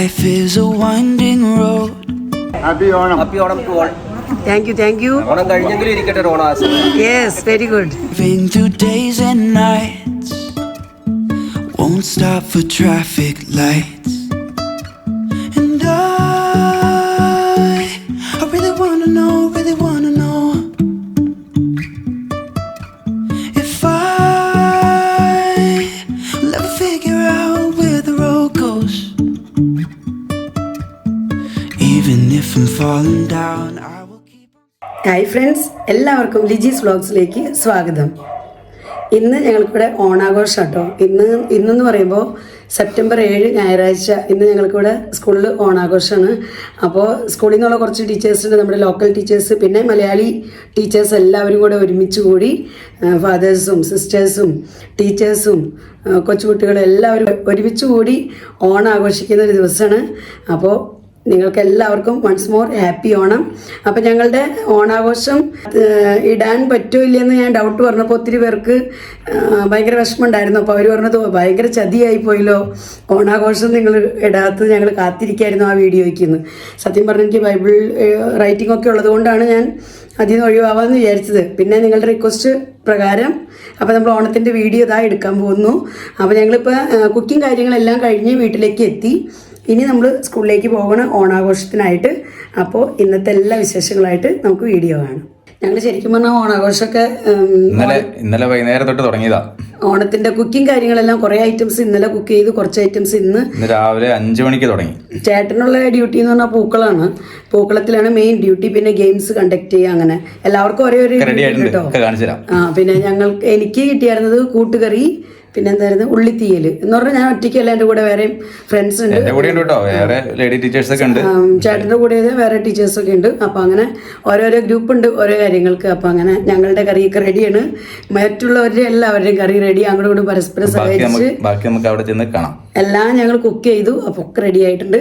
Life is a winding road. Happy Onam. Happy Onam to all. Thank you, thank you. Onam കഴിഞ്ഞെങ്കിലും ഇരിക്കട്ടെ ഓണാസ്. Yes, very good. Ring through days and nights. Won't stop for traffic lights. And I really wanna know, if I'll ever figure out where the road goes. Even if I'm falling down, I will keep on. Hi friends, എല്ലാവർക്കും ലിജീസ് വ്ളോഗ്സിലേക്ക് സ്വാഗതം. ഇന്ന് ഞങ്ങൾക്കിവിടെ ഓണാഘോഷം കേട്ടോ. ഇന്നെന്ന് പറയുമ്പോൾ September 7 ഞായറാഴ്ച. ഇന്ന് ഞങ്ങൾക്കിവിടെ സ്കൂളിൽ ഓണാഘോഷമാണ്. അപ്പോൾ സ്കൂളിൽ നിന്നുള്ള കുറച്ച് ടീച്ചേഴ്സുണ്ട്, നമ്മുടെ ലോക്കൽ ടീച്ചേഴ്സ്, പിന്നെ മലയാളി ടീച്ചേഴ്സ് എല്ലാവരും കൂടെ ഒരുമിച്ച് കൂടി ഫാദേഴ്സും സിസ്റ്റേഴ്സും ടീച്ചേഴ്സും കൊച്ചുകുട്ടികളും എല്ലാവരും ഒരുമിച്ച് കൂടി ഓണം ആഘോഷിക്കുന്ന ഒരു ദിവസമാണ്. അപ്പോൾ നിങ്ങൾക്ക് എല്ലാവർക്കും വൺസ് മോർ ഹാപ്പി ഓണം. അപ്പം ഞങ്ങളുടെ ഓണാഘോഷം ഇടാൻ പറ്റുമോ ഇല്ലയെന്ന് ഞാൻ ഡൗട്ട് പറഞ്ഞപ്പോൾ ഒത്തിരി പേർക്ക് ഭയങ്കര വിഷമമുണ്ടായിരുന്നു. അപ്പോൾ അവർ പറഞ്ഞത് ഭയങ്കര ചതിയായി പോയല്ലോ, ഓണാഘോഷം നിങ്ങൾ ഇടാത്തത് ഞങ്ങൾ കാത്തിരിക്കായിരുന്നു ആ വീഡിയോയ്ക്ക്. സത്യം പറഞ്ഞാൽ എനിക്ക് ബൈബിൾ റൈറ്റിംഗ് ഒക്കെ ഉള്ളത് കൊണ്ടാണ് ഞാൻ അതിൽ നിന്ന് ഒഴിവാകാമെന്ന് വിചാരിച്ചത്. പിന്നെ നിങ്ങളുടെ റിക്വസ്റ്റ് പ്രകാരം അപ്പോൾ നമ്മൾ ഓണത്തിൻ്റെ വീഡിയോ ഇതാ എടുക്കാൻ പോകുന്നു. അപ്പോൾ ഞങ്ങളിപ്പോൾ കുക്കിംഗ് കാര്യങ്ങളെല്ലാം കഴിഞ്ഞ് വീട്ടിലേക്ക് എത്തി. ഇനി നമ്മൾ സ്കൂളിലേക്ക് പോകണം ഓണാഘോഷത്തിനായിട്ട്. അപ്പോൾ ഇന്നത്തെ എല്ലാ വിശേഷങ്ങളായിട്ട് നമുക്ക് വീഡിയോ കാണാം. ഞങ്ങൾ ശരിക്കും പറഞ്ഞാൽ ഓണാഘോഷമൊക്കെ ഇന്നലെ വൈകുന്നേരം തൊട്ട് തുടങ്ങിയതാ. ഓണത്തിന്റെ കുക്കിംഗ് കാര്യങ്ങളെല്ലാം കുറേ ഐറ്റംസ് ഇന്നലെ കുക്ക് ചെയ്തു, കുറച്ച് ഐറ്റംസ് ഇന്ന് രാവിലെ 5 മണിക്ക് തുടങ്ങി. ചേട്ടനുള്ള ഡ്യൂട്ടി എന്ന് പറഞ്ഞാൽ പൂക്കളാണ്. പൂക്കളത്തിലാണ് മെയിൻ ഡ്യൂട്ടി. പിന്നെ ഗെയിംസ് കണ്ടക്ട് ചെയ്യുക, അങ്ങനെ എല്ലാവർക്കും ഒരേ ഒരു കേട്ടോ. പിന്നെ എനിക്ക് കിട്ടിയായിരുന്നത് കൂട്ടുകറി, പിന്നെ എന്തായിരുന്നു ഉള്ളിത്തീയൽ എന്ന് പറഞ്ഞാൽ ഞാൻ ഒറ്റയ്ക്കല്ല, എൻ്റെ കൂടെ വേറെ ഫ്രണ്ട്സ് ഉണ്ട്, ചേട്ടൻ്റെ കൂടെ വേറെ ടീച്ചേഴ്സൊക്കെ ഉണ്ട്. അപ്പോൾ അങ്ങനെ ഓരോരോ ഗ്രൂപ്പ് ഉണ്ട് ഓരോ കാര്യങ്ങൾക്ക്. അപ്പോൾ അങ്ങനെ ഞങ്ങളുടെ കറിയൊക്കെ റെഡിയാണ്, മറ്റുള്ളവരുടെ എല്ലാവരുടെയും കറി റെഡി. അങ്ങോട്ടും ഇങ്ങോട്ടും പരസ്പരം സഹായിച്ച് എല്ലാം ഞങ്ങൾ കുക്ക് ചെയ്തു. അപ്പോൾ ഒക്കെ റെഡി ആയിട്ടുണ്ട്.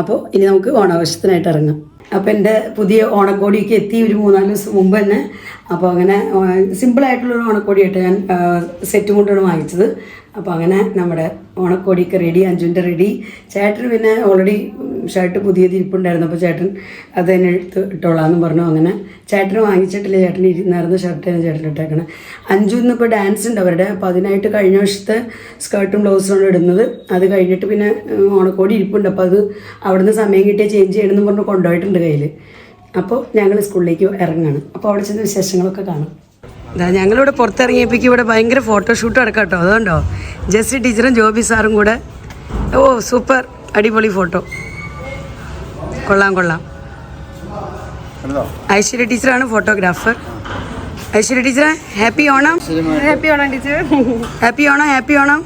അപ്പോൾ ഇനി നമുക്ക് ഓണാഘോഷത്തിനായിട്ട് ഇറങ്ങാം. അപ്പോൾ എൻ്റെ പുതിയ ഓണക്കോടിയൊക്കെ എത്തി ഒരു 3-4 ദിവസം മുമ്പ് തന്നെ. അപ്പോൾ അങ്ങനെ സിമ്പിളായിട്ടുള്ളൊരു ഓണക്കോടിയായിട്ട് ഞാൻ സെറ്റ് കൊണ്ടാണ് വാങ്ങിച്ചത്. അപ്പോൾ അങ്ങനെ നമ്മുടെ ഓണക്കോടിയൊക്കെ റെഡി, അഞ്ചുവിൻ്റെ റെഡി. ചേട്ടന് പിന്നെ ഓൾറെഡി ഷർട്ട് പുതിയത് ഇരിപ്പുണ്ടായിരുന്നു. അപ്പോൾ ചേട്ടൻ അത് തന്നെ ഇട്ടോളാമെന്ന് പറഞ്ഞു. അങ്ങനെ ചേട്ടന് വാങ്ങിച്ചിട്ടില്ല, ചേട്ടൻ ഇരുന്നായിരുന്നു ഷർട്ടാണ് ചേട്ടൻ ഇട്ടേക്കണം. അഞ്ചു ഇന്നിപ്പോൾ ഡാൻസ് ഉണ്ട് അവരുടെ. അപ്പോൾ അതിനായിട്ട് കഴിഞ്ഞ വർഷത്തെ സ്കേർട്ടും ബ്ലൗസുമാണ് ഇടുന്നത്. അത് കഴിഞ്ഞിട്ട് പിന്നെ ഓണക്കോടി ഇരിപ്പുണ്ട്. അപ്പോൾ അത് അവിടുന്ന് സമയം കിട്ടിയാൽ ചേഞ്ച് ചെയ്യണമെന്ന് പറഞ്ഞ് കൊണ്ടുപോയിട്ടുണ്ട് കയ്യിൽ. അപ്പോൾ ഞങ്ങൾ സ്കൂളിലേക്ക് ഇറങ്ങുകയാണ്. അപ്പോൾ അവിടെ ചെന്ന് വിശേഷങ്ങളൊക്കെ കാണാം. ഞങ്ങളിവിടെ പുറത്തിറങ്ങിയപ്പോഴേക്കും ഇവിടെ ഭയങ്കര ഫോട്ടോഷൂട്ട് നടക്കാം കേട്ടോ. അതുകൊണ്ടോ ജെസ്സി ടീച്ചറും ജോബി സാറും കൂടെ. ഓ സൂപ്പർ, അടിപൊളി ഫോട്ടോ, കൊള്ളാം കൊള്ളാം. ഐശ്വര്യ ടീച്ചറാണ് ഫോട്ടോഗ്രാഫർ. ഐശ്വര്യ ടീച്ചറെ happy Onam. Happy Onam teacher. Happy Onam, happy Onam.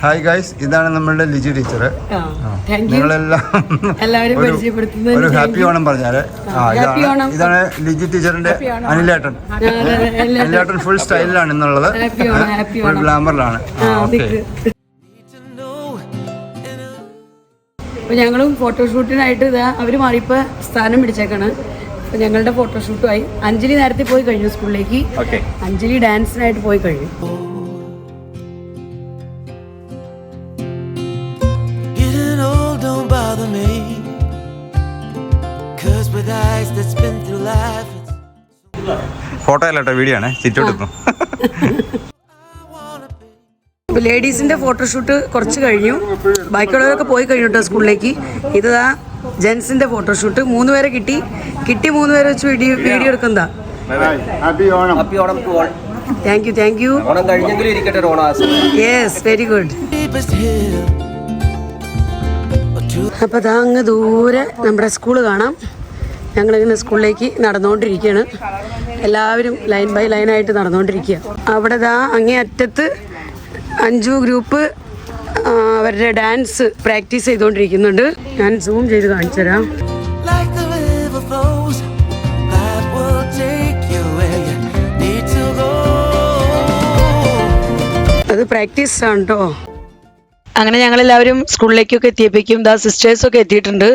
Hi guys, ഇതാണ് നമ്മളുടെ ലിജി ടീച്ചർ. നിങ്ങളെല്ലാം ഒരു ഹാപ്പി ഓണം പറഞ്ഞാല് ഇതാണ് ലിജി ടീച്ചറിന്റെ അനിലേട്ടൻ. അനിലേട്ടൻ ഫുൾ സ്റ്റൈലിലാണ് ഇന്നുള്ളത്, ഫുൾ ഗ്ലാമറിലാണ്. അപ്പോൾ ഞങ്ങളും ഫോട്ടോഷൂട്ടിനായിട്ട് ഇതാ അവർ മാറിയപ്പോൾ സ്ഥാനം പിടിച്ചേക്കാണ്. അപ്പോൾ ഞങ്ങളുടെ ഫോട്ടോഷൂട്ടുമായി. അഞ്ജലി നേരത്തെ പോയി കഴിഞ്ഞു സ്കൂളിലേക്ക്. അഞ്ജലി ഡാൻസിനായിട്ട് പോയി കഴിഞ്ഞു. ഫോട്ടോ അല്ലട്ടോ, വീഡിയോ ആണ്. ചിറ്റോട്ട് ലേഡീസിന്റെ ഫോട്ടോഷൂട്ട് കുറച്ച് കഴിഞ്ഞു, ബാക്കിയുള്ളവരൊക്കെ പോയി കഴിഞ്ഞു കേട്ടോ സ്കൂളിലേക്ക്. ഇതാ ജെൻസിന്റെ ഫോട്ടോഷൂട്ട്. 3 പേരെ കിട്ടി. 3 പേരെ വെച്ച് വീഡിയോ എടുക്കുന്നതാ. Thank you, thank you. Onam കഴിഞ്ഞെങ്കിലും ഇരിക്കട്ടെ ഓണാസ്. Yes, very good. അപ്പോൾ അതാ അങ്ങ് ദൂരെ നമ്മുടെ സ്കൂള് കാണാം. ഞങ്ങളിങ്ങനെ സ്കൂളിലേക്ക് നടന്നുകൊണ്ടിരിക്കുകയാണ്. എല്ലാവരും ലൈൻ ബൈ ലൈനായിട്ട് നടന്നുകൊണ്ടിരിക്കുക. അവിടെ ദാ അങ്ങേ അറ്റത്ത് 5 ഗ്രൂപ്പ് അവരുടെ ഡാൻസ് പ്രാക്ടീസ് ചെയ്തുകൊണ്ടിരിക്കുന്നുണ്ട്. ഞാൻ സൂം ചെയ്ത് കാണിച്ചു തരാം. അത് പ്രാക്ടീസ് ആണ് കേട്ടോ. അങ്ങനെ ഞങ്ങളെല്ലാവരും സ്കൂളിലേക്കൊക്കെ എത്തിയപ്പോഴേക്കും സിസ്റ്റേഴ്സൊക്കെ എത്തിയിട്ടുണ്ട്.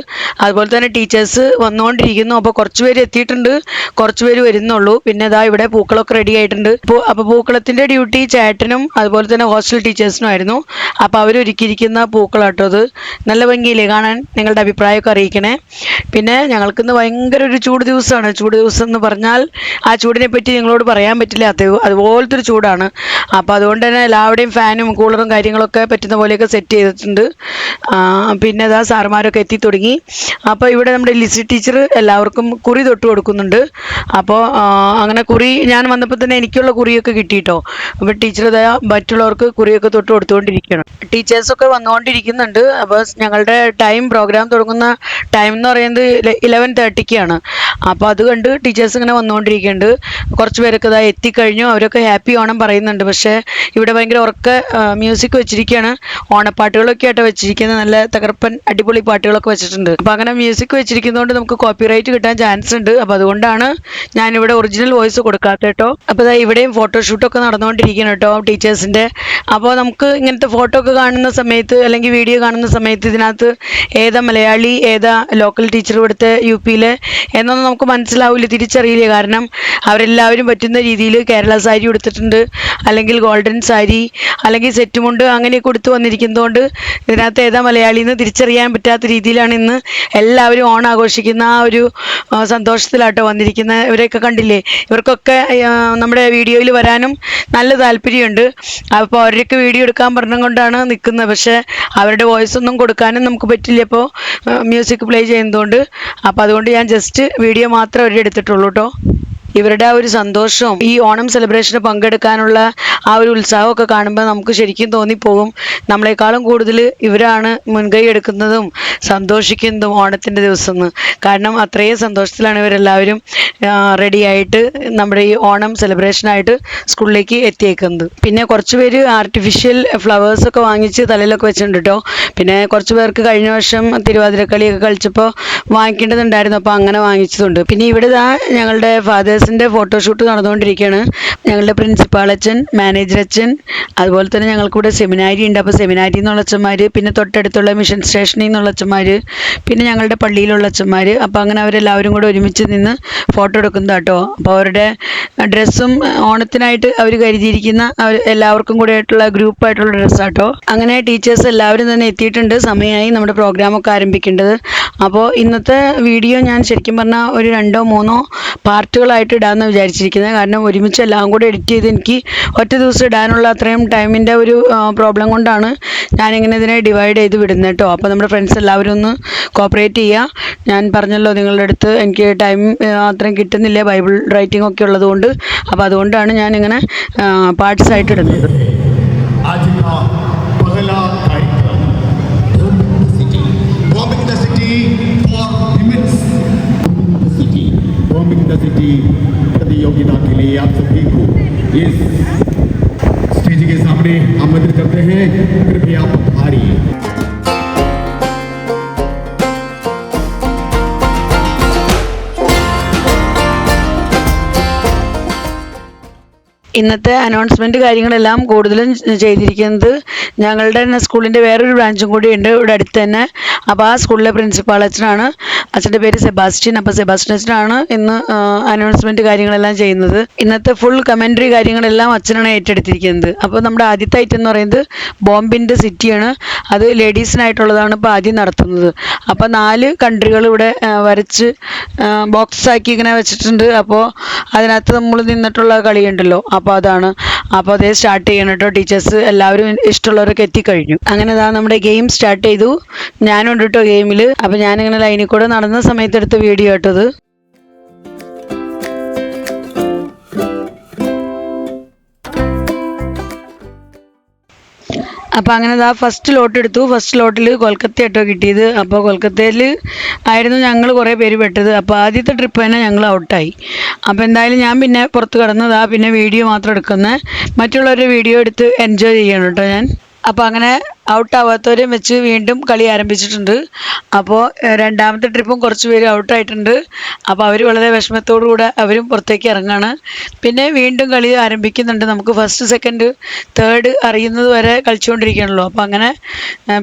അതുപോലെ തന്നെ ടീച്ചേഴ്സ് വന്നുകൊണ്ടിരിക്കുന്നു. അപ്പോൾ കുറച്ച് പേര് എത്തിയിട്ടുണ്ട്, കുറച്ച് പേര് വരുന്നുള്ളൂ. പിന്നെ ഇവിടെ പൂക്കളൊക്കെ റെഡി ആയിട്ടുണ്ട്. അപ്പോൾ പൂക്കളത്തിൻ്റെ ഡ്യൂട്ടി ചേട്ടനും അതുപോലെ തന്നെ ഹോസ്റ്റൽ ടീച്ചേഴ്സിനും ആയിരുന്നു. അപ്പോൾ അവരൊരുക്കിയിരിക്കുന്ന പൂക്കളാട്ടോ അത്. നല്ല ഭംഗിയില്ലേ കാണാൻ? നിങ്ങളുടെ അഭിപ്രായമൊക്കെ അറിയിക്കണേ. പിന്നെ ഞങ്ങൾക്കിന്ന് ഭയങ്കര ഒരു ചൂട് ദിവസമാണ്. ചൂട് ദിവസം എന്ന് പറഞ്ഞാൽ ആ ചൂടിനെ പറ്റി നിങ്ങളോട് പറയാൻ പറ്റില്ല, അതുപോലത്തെ ഒരു ചൂടാണ്. അപ്പോൾ അതുകൊണ്ട് തന്നെ എല്ലാവരുടെയും ഫാനും കൂളറും കാര്യങ്ങളൊക്കെ പറ്റുന്ന പോലെയൊക്കെ സെറ്റ് ചെയ്തിട്ടുണ്ട്. പിന്നെ സാറുമാരൊക്കെ എത്തി തുടങ്ങി. അപ്പോൾ ഇവിടെ നമ്മുടെ ലിസി ടീച്ചർ എല്ലാവർക്കും കുറി തൊട്ട് കൊടുക്കുന്നുണ്ട്. അപ്പോൾ അങ്ങനെ കുറി ഞാൻ വന്നപ്പോൾ തന്നെ എനിക്കുള്ള കുറിയൊക്കെ കിട്ടിയിട്ടോ. അപ്പോൾ ടീച്ചർ മറ്റുള്ളവർക്ക് കുറിയൊക്കെ തൊട്ട് കൊടുത്തുകൊണ്ടിരിക്കണം. ടീച്ചേഴ്സൊക്കെ വന്നുകൊണ്ടിരിക്കുന്നുണ്ട്. അപ്പോൾ ഞങ്ങളുടെ പ്രോഗ്രാം തുടങ്ങുന്ന ടൈം എന്ന് പറയുന്നത് 11:30-ക്കാണ്. അപ്പോൾ അത് കണ്ട് ടീച്ചേഴ്സ് ഇങ്ങനെ വന്നുകൊണ്ടിരിക്കുന്നുണ്ട്. കുറച്ച് പേരൊക്കെ എത്തിക്കഴിഞ്ഞു. അവരൊക്കെ ഹാപ്പി ഓണം പറയുന്നുണ്ട്. പക്ഷേ ഇവിടെ ഭയങ്കര ഉറക്ക മ്യൂസിക് വെച്ചിരിക്കുകയാണ്. ഓണപ്പാട്ടുകളൊക്കെ ആയിട്ട് വെച്ചിരിക്കുന്നത്. നല്ല തകർപ്പൻ അടിപൊളി പാട്ടുകളൊക്കെ വെച്ചിട്ടുണ്ട്. അപ്പോൾ അങ്ങനെ മ്യൂസിക് വെച്ചിരിക്കുന്നതുകൊണ്ട് നമുക്ക് കോപ്പിറൈറ്റ് കിട്ടാൻ ചാൻസ് ഉണ്ട്. അപ്പോൾ അതുകൊണ്ടാണ് ഞാനിവിടെ ഒറിജിനൽ വോയിസ് കൊടുക്കാത്ത കേട്ടോ. അപ്പോൾ ഇവിടെയും ഫോട്ടോഷൂട്ടൊക്കെ നടന്നുകൊണ്ടിരിക്കണം കേട്ടോ ടീച്ചേഴ്സിൻ്റെ. അപ്പോൾ നമുക്ക് ഇങ്ങനത്തെ ഫോട്ടോ ഒക്കെ കാണുന്ന സമയത്ത് അല്ലെങ്കിൽ വീഡിയോ കാണുന്ന സമയത്ത് ഇതിനകത്ത് ഏതാ മലയാളി ഏതാ ലോക്കൽ ടീച്ചർ ഇവിടുത്തെ UP-യിലെ എന്നൊന്നും നമുക്ക് മനസ്സിലാവില്ല, തിരിച്ചറിയില്ല. കാരണം അവരെല്ലാവരും പറ്റുന്ന രീതിയിൽ കേരള സാരി ഉടുത്തിട്ടുണ്ട്, അല്ലെങ്കിൽ ഗോൾഡൻ സാരി, അല്ലെങ്കിൽ സെറ്റ് മുണ്ട് അങ്ങനെയൊക്കെ കൊടുത്ത് വന്നിരിക്കുന്നതുകൊണ്ട് ഇതിനകത്ത് ഏതാ മലയാളി എന്ന് തിരിച്ചറിയാൻ പറ്റാത്ത രീതിയിലാണ് ഇന്ന് എല്ലാവരും ഓണം ആഘോഷിക്കുന്ന ആ ഒരു സന്തോഷത്തിലാട്ടോ വന്നിരിക്കുന്നത്. ഇവരെയൊക്കെ കണ്ടില്ലേ? ഇവർക്കൊക്കെ നമ്മുടെ വീഡിയോയിൽ വരാനും നല്ല താല്പര്യമുണ്ട്. അപ്പോൾ അവരുടെയൊക്കെ വീഡിയോ എടുക്കാൻ പറഞ്ഞുകൊണ്ടാണ് നിൽക്കുന്നത്. പക്ഷേ അവരുടെ വോയിസ് ഒന്നും കൊടുക്കാനും നമുക്ക് പറ്റില്ല ഇപ്പോൾ മ്യൂസിക് പ്ലേ ചെയ്യുന്നതുകൊണ്ട്. അപ്പോൾ അതുകൊണ്ട് ഞാൻ ജസ്റ്റ് വീഡിയോ മാത്രമേ അവരുടെ എടുത്തിട്ടുള്ളൂ കേട്ടോ. ഇവരുടെ ആ ഒരു സന്തോഷവും ഈ ഓണം സെലിബ്രേഷന് പങ്കെടുക്കാനുള്ള ആ ഒരു ഉത്സാഹമൊക്കെ കാണുമ്പോൾ നമുക്ക് ശരിക്കും തോന്നിപ്പോകും നമ്മളെക്കാളും കൂടുതൽ ഇവരാണ് മുൻകൈ എടുക്കുന്നതും സന്തോഷിക്കുന്നതും ഓണത്തിൻ്റെ ദിവസം എന്ന്. കാരണം അത്രയും സന്തോഷത്തിലാണ് ഇവരെല്ലാവരും റെഡിയായിട്ട് നമ്മുടെ ഈ ഓണം സെലിബ്രേഷനായിട്ട് സ്കൂളിലേക്ക് എത്തിയേക്കുന്നത്. പിന്നെ കുറച്ച് പേര് ആർട്ടിഫിഷ്യൽ ഫ്ലവേഴ്സൊക്കെ വാങ്ങിച്ച് തലയിലൊക്കെ വെച്ചിട്ടുണ്ട് കേട്ടോ. പിന്നെ കുറച്ച് പേർക്ക് കഴിഞ്ഞ വർഷം തിരുവാതിരക്കളിയൊക്കെ കളിച്ചപ്പോൾ വാങ്ങിക്കേണ്ടതുണ്ടായിരുന്നു, അപ്പോൾ അങ്ങനെ വാങ്ങിച്ചതുണ്ട്. പിന്നെ ഇവിടെ ഞങ്ങളുടെ ഫാദേഴ്സിൻ്റെ ഫോട്ടോഷൂട്ട് നടന്നുകൊണ്ടിരിക്കുകയാണ്. ഞങ്ങളുടെ പ്രിൻസിപ്പാൾ അച്ഛൻ, മാനേജർ അച്ഛൻ, അതുപോലെ തന്നെ ഞങ്ങൾക്കിവിടെ സെമിനാരി ഉണ്ട്. അപ്പോൾ സെമിനാരിയിൽ നിന്നുള്ള അച്ഛന്മാർ, പിന്നെ തൊട്ടടുത്തുള്ള മിഷൻ സ്റ്റേഷനിൽ നിന്നുള്ള അച്ഛന്മാർ, പിന്നെ ഞങ്ങളുടെ പള്ളിയിലുള്ള അച്ഛന്മാർ. അപ്പോൾ അങ്ങനെ അവരെല്ലാവരും കൂടെ ഒരുമിച്ച് നിന്ന് ഫോട്ടോ എടുക്കുന്നത് കേട്ടോ. അപ്പോൾ അവരുടെ ഡ്രസ്സും ഓണത്തിനായിട്ട് അവർ കരുതിയിരിക്കുന്ന എല്ലാവർക്കും കൂടെ ആയിട്ടുള്ള ഗ്രൂപ്പായിട്ടുള്ള ഡ്രസ്സാട്ടോ. അങ്ങനെ ടീച്ചേഴ്സ് എല്ലാവരും തന്നെ എത്തിയിട്ടുണ്ട്. സമയമായി നമ്മുടെ പ്രോഗ്രാമൊക്കെ ആരംഭിക്കേണ്ടത്. അപ്പോൾ ഇന്നത്തെ വീഡിയോ ഞാൻ ശരിക്കും പറഞ്ഞാൽ ഒരു 2-3 പാർട്ടുകളായിട്ട് ഇടാമെന്ന് വിചാരിച്ചിരിക്കുന്നത്. കാരണം ഒരുമിച്ച് എല്ലാം കൂടെ എഡിറ്റ് ചെയ്ത് എനിക്ക് ഒറ്റ ദിവസം ഇടാനുള്ള അത്രയും ടൈമിൻ്റെ ഒരു പ്രോബ്ലം കൊണ്ടാണ് ഞാനിങ്ങനെ ഇതിനെ ഡിവൈഡ് ചെയ്ത് വിടുന്നത് കേട്ടോ. അപ്പോൾ നമ്മുടെ ഫ്രണ്ട്സ് എല്ലാവരും ഒന്ന് കോപ്പറേറ്റ് ചെയ്യുക. ഞാൻ പറഞ്ഞല്ലോ നിങ്ങളുടെ അടുത്ത് എനിക്ക് ടൈം അത്രയും കിട്ടുന്നില്ല, ബൈബിൾ റൈറ്റിംഗ് ഒക്കെ ഉള്ളതുകൊണ്ട്. അപ്പോൾ അതുകൊണ്ടാണ് ഞാനിങ്ങനെ പാർട്സ് ആയിട്ട് ഇടുന്നത്. प्रतियोगिता के लिए आप सभी को इस स्टेज के सामने आमंत्रित करते हैं। कृपया पधारिए। ഇന്നത്തെ അനൗൺസ്മെൻറ്റ് കാര്യങ്ങളെല്ലാം കൂടുതലും ചെയ്തിരിക്കുന്നത് ഞങ്ങളുടെ തന്നെ സ്കൂളിൻ്റെ വേറൊരു ബ്രാഞ്ചും കൂടി ഉണ്ട് ഇവിടെ അടുത്ത് തന്നെ. അപ്പോൾ ആ സ്കൂളിലെ പ്രിൻസിപ്പാൾ അച്ഛനാണ്. അച്ഛൻ്റെ പേര് സെബാസ്റ്റ്യൻ. അപ്പോൾ സെബാസ്റ്റ്യൻ അച്ഛനാണ് ഇന്ന് അനൗൺസ്മെൻറ്റ് കാര്യങ്ങളെല്ലാം ചെയ്യുന്നത്. ഇന്നത്തെ ഫുൾ കമൻട്രി കാര്യങ്ങളെല്ലാം അച്ഛനാണ് ഏറ്റെടുത്തിരിക്കുന്നത്. അപ്പോൾ നമ്മുടെ ആദ്യത്തെ ഐറ്റം എന്ന് പറയുന്നത് ബോംബിൻ്റെ സിറ്റിയാണ്. അത് ലേഡീസിനായിട്ടുള്ളതാണ് ഇപ്പോൾ ആദ്യം നടത്തുന്നത്. അപ്പോൾ 4 കൺട്രികൾ ഇവിടെ വരച്ച് ബോക്സാക്കി ഇങ്ങനെ വെച്ചിട്ടുണ്ട്. അപ്പോൾ അതിനകത്ത് നമ്മൾ നിന്നിട്ടുള്ള കളിയുണ്ടല്ലോ, അപ്പോൾ അതാണ്. അപ്പോൾ അതേ സ്റ്റാർട്ട് ചെയ്യണം കേട്ടോ. ടീച്ചേഴ്സ് എല്ലാവരും ഇഷ്ടമുള്ളവരൊക്കെ എത്തിക്കഴിഞ്ഞു. അങ്ങനെ നമ്മുടെ ഗെയിം സ്റ്റാർട്ട് ചെയ്തു. ഞാനുണ്ട് കേട്ടോ ഗെയിമിൽ. അപ്പോൾ ഞാനിങ്ങനെ ലൈനിൽ കൂടെ നടന്ന സമയത്ത് എടുത്ത വീഡിയോ കേട്ടത്. അപ്പോൾ അങ്ങനെ ഫസ്റ്റ് ലോട്ട് എടുത്തു. ഫസ്റ്റ് ലോട്ടിൽ കൊൽക്കത്ത കേട്ടോ കിട്ടിയത്. അപ്പോൾ കൊൽക്കത്തയിൽ ആയിരുന്നു ഞങ്ങൾ കുറേ പേര് പെട്ടത്. അപ്പോൾ ആദ്യത്തെ ട്രിപ്പ് തന്നെ ഞങ്ങൾ ഔട്ടായി. അപ്പോൾ എന്തായാലും ഞാൻ പിന്നെ പുറത്ത് കിടന്നതാ, പിന്നെ വീഡിയോ മാത്രം എടുക്കുന്നത്. മറ്റുള്ളവരുടെ വീഡിയോ എടുത്ത് എൻജോയ് ചെയ്യണം കേട്ടോ ഞാൻ. അപ്പോൾ അങ്ങനെ ഔട്ടാവാത്തവരെയും വെച്ച് വീണ്ടും കളി ആരംഭിച്ചിട്ടുണ്ട്. അപ്പോൾ രണ്ടാമത്തെ ട്രിപ്പും കുറച്ച് പേര് ഔട്ടായിട്ടുണ്ട്. അപ്പോൾ അവർ വളരെ വിഷമത്തോടു കൂടെ അവരും പുറത്തേക്ക് ഇറങ്ങുകയാണ്. പിന്നെ വീണ്ടും കളി ആരംഭിക്കുന്നുണ്ട്. നമുക്ക് ഫസ്റ്റ് സെക്കൻഡ് തേർഡ് അറിയുന്നത് വരെ കളിച്ചുകൊണ്ടിരിക്കുകയാണല്ലോ. അപ്പോൾ അങ്ങനെ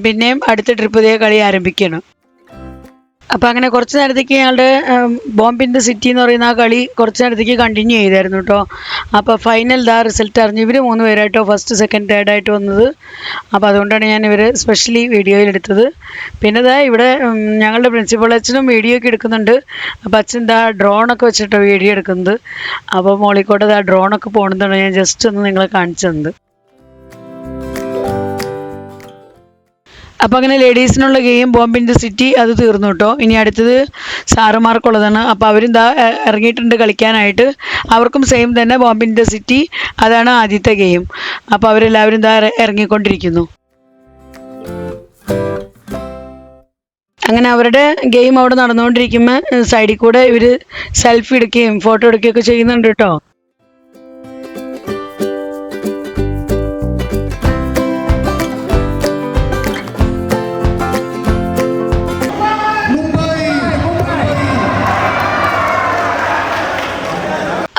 പിന്നെയും അടുത്ത ട്രിപ്പ് ഇതേ കളി ആരംഭിക്കുകയാണ്. അപ്പോൾ അങ്ങനെ കുറച്ച് നേരത്തേക്ക് ഞങ്ങളുടെ ബോംബ് ഇൻ ദ സിറ്റി എന്ന് പറയുന്ന ആ കളി കുറച്ച് നേരത്തേക്ക് കണ്ടിന്യൂ ചെയ്തായിരുന്നു കേട്ടോ. അപ്പോൾ ഫൈനൽ റിസൾട്ട് അറിഞ്ഞു. ഇവർ 3 പേരായിട്ടോ ഫസ്റ്റ് സെക്കൻഡ് തേർഡായിട്ട് വന്നത്. അപ്പോൾ അതുകൊണ്ടാണ് ഞാൻ ഇവർ സ്പെഷ്യലി വീഡിയോയിൽ എടുത്തത്. പിന്നെ ഇവിടെ ഞങ്ങളുടെ പ്രിൻസിപ്പൾ അച്ഛനും വീഡിയോ ഒക്കെ എടുക്കുന്നുണ്ട്. അപ്പോൾ അച്ഛൻ ഡ്രോണൊക്കെ വെച്ചിട്ടോ വീഡിയോ എടുക്കുന്നത്. അപ്പോൾ മോളിക്കോട്ടെ ഡ്രോണൊക്കെ പോകുന്നതാണ് ഞാൻ ജസ്റ്റ് ഒന്ന് നിങ്ങളെ കാണിച്ചു തന്നത്. അപ്പോൾ അങ്ങനെ ലേഡീസിനുള്ള game bomb in the city അത് തീർന്നു കേട്ടോ. ഇനി അടുത്തത് സാറുമാർക്കുള്ളതാണ്. അപ്പോൾ അവരും ഇറങ്ങിയിട്ടുണ്ട് കളിക്കാനായിട്ട്. അവർക്കും സെയിം തന്നെ ബോംബ് ഇൻ ദ സിറ്റി, അതാണ് ആദ്യത്തെ ഗെയിം. അപ്പോൾ അവരെല്ലാവരും ഇറങ്ങിക്കൊണ്ടിരിക്കുന്നു. അങ്ങനെ അവരുടെ ഗെയിം അവിടെ നടന്നുകൊണ്ടിരിക്കുമ്പോൾ സൈഡിൽ കൂടെ ഇവർ സെൽഫി എടുക്കുകയും ഫോട്ടോ എടുക്കുകയൊക്കെ ചെയ്യുന്നുണ്ട് കേട്ടോ.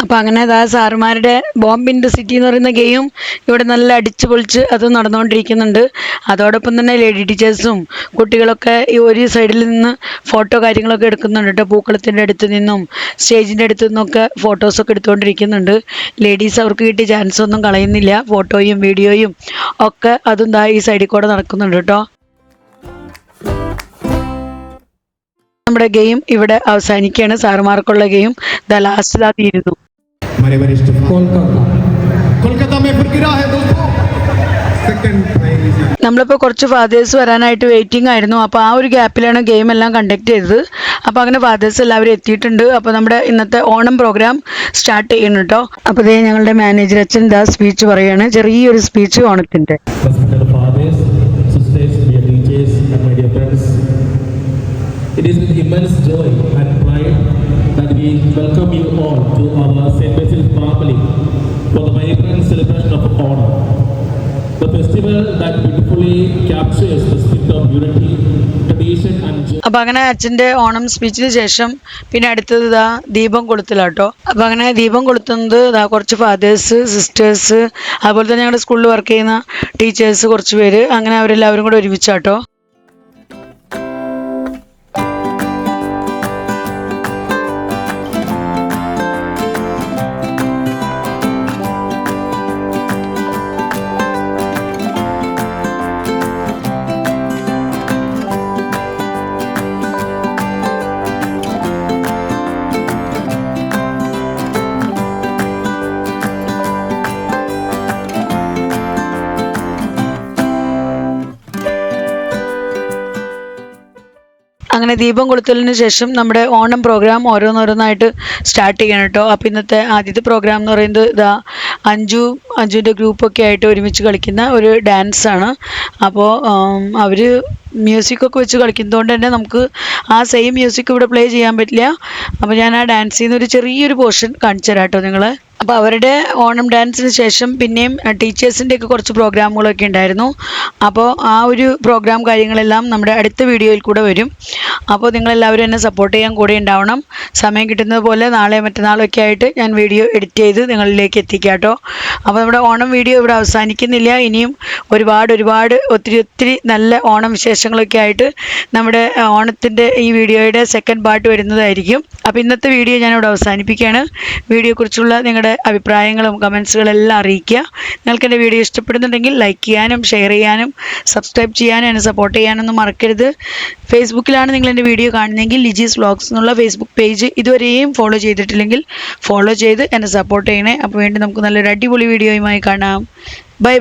അപ്പോൾ അങ്ങനെ സാറുമാരുടെ ബോംബ് ഇൻ ദ സിറ്റി എന്ന് പറയുന്ന ഗെയിം ഇവിടെ നല്ല അടിച്ചു പൊളിച്ച് അത് നടന്നുകൊണ്ടിരിക്കുന്നുണ്ട്. അതോടൊപ്പം തന്നെ ലേഡി ടീച്ചേഴ്സും കുട്ടികളൊക്കെ ഈ ഒരു സൈഡിൽ നിന്ന് ഫോട്ടോ കാര്യങ്ങളൊക്കെ എടുക്കുന്നുണ്ട് കേട്ടോ. പൂക്കളത്തിൻ്റെ അടുത്ത് നിന്നും സ്റ്റേജിൻ്റെ അടുത്തു നിന്നൊക്കെ ഫോട്ടോസൊക്കെ എടുത്തുകൊണ്ടിരിക്കുന്നുണ്ട്. ലേഡീസ് അവർക്ക് കിട്ടിയ ചാൻസ് ഒന്നും കളയുന്നില്ല. ഫോട്ടോയും വീഡിയോയും ഒക്കെ അതും ഈ സൈഡിൽ കൂടെ നടക്കുന്നുണ്ട് കേട്ടോ. നമ്മുടെ ഗെയിം ഇവിടെ അവസാനിക്കുകയാണ്. സാറുമാർക്കുള്ള ഗെയിം ലാസ്റ്റ് തീരുന്നു. നമ്മളിപ്പോൾ കുറച്ച് ഫാദേഴ്സ് വരാനായിട്ട് വെയിറ്റിംഗ് ആയിരുന്നു. അപ്പോൾ ആ ഒരു ഗ്യാപ്പിലാണ് ഗെയിം എല്ലാം കണ്ടക്ട് ചെയ്തത്. അപ്പോൾ അങ്ങനെ ഫാദേഴ്സ് എല്ലാവരും എത്തിയിട്ടുണ്ട്. അപ്പോൾ നമ്മുടെ ഇന്നത്തെ ഓണം പ്രോഗ്രാം സ്റ്റാർട്ട് ചെയ്യണം കേട്ടോ. അപ്പോൾ ഞങ്ങളുടെ മാനേജർ അച്ഛൻ സ്പീച്ച് പറയുകയാണ്, ചെറിയൊരു സ്പീച്ച് ഓണത്തിൻ്റെ. It is with immense joy and pride that we welcome you all to our St. Basil family for the vibrant celebration of Onam, the festival that beautifully captures the spirit of unity, tradition and joy. അപ്പോൾ അങ്ങനെ അച്ഛൻ്റെ ഓണം സ്പീച്ചിന് ശേഷം പിന്നെ അടുത്തത് ദീപം കൊളുത്തലാട്ടോ. അപ്പോൾ അങ്ങനെ ദീപം കൊളുത്തുന്നത് കുറച്ച് ഫാദേഴ്സ്, സിസ്റ്റേഴ്സ്, അതുപോലെ തന്നെ ഞങ്ങളുടെ സ്കൂളിൽ വർക്ക് ചെയ്യുന്ന ടീച്ചേഴ്സ് കുറച്ച് പേര്, അങ്ങനെ അവരെല്ലാവരും കൂടെ ഒരുമിച്ചാട്ടോ. അങ്ങനെ ദീപം കൊളുത്തലിന് ശേഷം നമ്മുടെ ഓണം പ്രോഗ്രാം ഓരോന്നോരോന്നായിട്ട് സ്റ്റാർട്ട് ചെയ്യണം കേട്ടോ. അപ്പോൾ ഇന്നത്തെ ആദ്യത്തെ പ്രോഗ്രാം എന്ന് പറയുന്നത് അഞ്ജുവിൻ്റെ ഗ്രൂപ്പൊക്കെ ആയിട്ട് ഒരുമിച്ച് കളിക്കുന്ന ഒരു ഡാൻസാണ്. അപ്പോൾ അവർ മ്യൂസിക്കൊക്കെ വെച്ച് കളിക്കുന്നതുകൊണ്ട് തന്നെ നമുക്ക് ആ സെയിം മ്യൂസിക് ഇവിടെ പ്ലേ ചെയ്യാൻ പറ്റില്ല. അപ്പോൾ ഞാൻ ആ ഡാൻസിൽ നിന്ന് ഒരു ചെറിയൊരു പോർഷൻ കാണിച്ചു തരാം കേട്ടോ നിങ്ങൾ. അപ്പോൾ അവരുടെ ഓണം ഡാൻസിന് ശേഷം പിന്നെയും ടീച്ചേഴ്സിൻ്റെയൊക്കെ കുറച്ച് പ്രോഗ്രാമുകളൊക്കെ ഉണ്ടായിരുന്നു. അപ്പോൾ ആ ഒരു പ്രോഗ്രാം കാര്യങ്ങളെല്ലാം നമ്മുടെ അടുത്ത വീഡിയോയിൽ കൂടെ വരും. അപ്പോൾ നിങ്ങളെല്ലാവരും എന്നെ സപ്പോർട്ട് ചെയ്യാൻ കൂടെ ഉണ്ടാവണം. സമയം കിട്ടുന്നത് പോലെ നാളെ മറ്റന്നാളൊക്കെ ആയിട്ട് ഞാൻ വീഡിയോ എഡിറ്റ് ചെയ്ത് നിങ്ങളിലേക്ക് എത്തിക്കാം കേട്ടോ. അപ്പോൾ നമ്മുടെ ഓണം വീഡിയോ ഇവിടെ അവസാനിക്കുന്നില്ല. ഇനിയും ഒരുപാട് ഒത്തിരി നല്ല ഓണം വിശേഷങ്ങളൊക്കെ ആയിട്ട് നമ്മുടെ ഓണത്തിൻ്റെ ഈ വീഡിയോയുടെ സെക്കൻഡ് പാർട്ട് വരുന്നതായിരിക്കും. അപ്പോൾ ഇന്നത്തെ വീഡിയോ ഞാനിവിടെ അവസാനിപ്പിക്കുകയാണ്. വീഡിയോയെക്കുറിച്ചുള്ള നിങ്ങളുടെ അഭിപ്രായങ്ങളും കമൻസുകളെല്ലാം അറിയിക്കുക. നിങ്ങൾക്ക് എൻ്റെ വീഡിയോ ഇഷ്ടപ്പെടുന്നുണ്ടെങ്കിൽ ലൈക്ക് ചെയ്യാനും ഷെയർ ചെയ്യാനും സബ്സ്ക്രൈബ് ചെയ്യാനും എന്നെ സപ്പോർട്ട് ചെയ്യാനൊന്നും മറക്കരുത്. ഫേസ്ബുക്കിലാണ് നിങ്ങൾ എൻ്റെ വീഡിയോ കാണുന്നതെങ്കിൽ ലിജീസ് വ്ലോഗ്സ് എന്നുള്ള ഫേസ്ബുക്ക് പേജ് ഇതുവരെയും ഫോളോ ചെയ്തിട്ടില്ലെങ്കിൽ ഫോളോ ചെയ്ത് എന്നെ സപ്പോർട്ട് ചെയ്യണേ. അപ്പോൾ വീണ്ടും നമുക്ക് നല്ലൊരു അടിപൊളി വീഡിയോയുമായി കാണാം. ബൈ.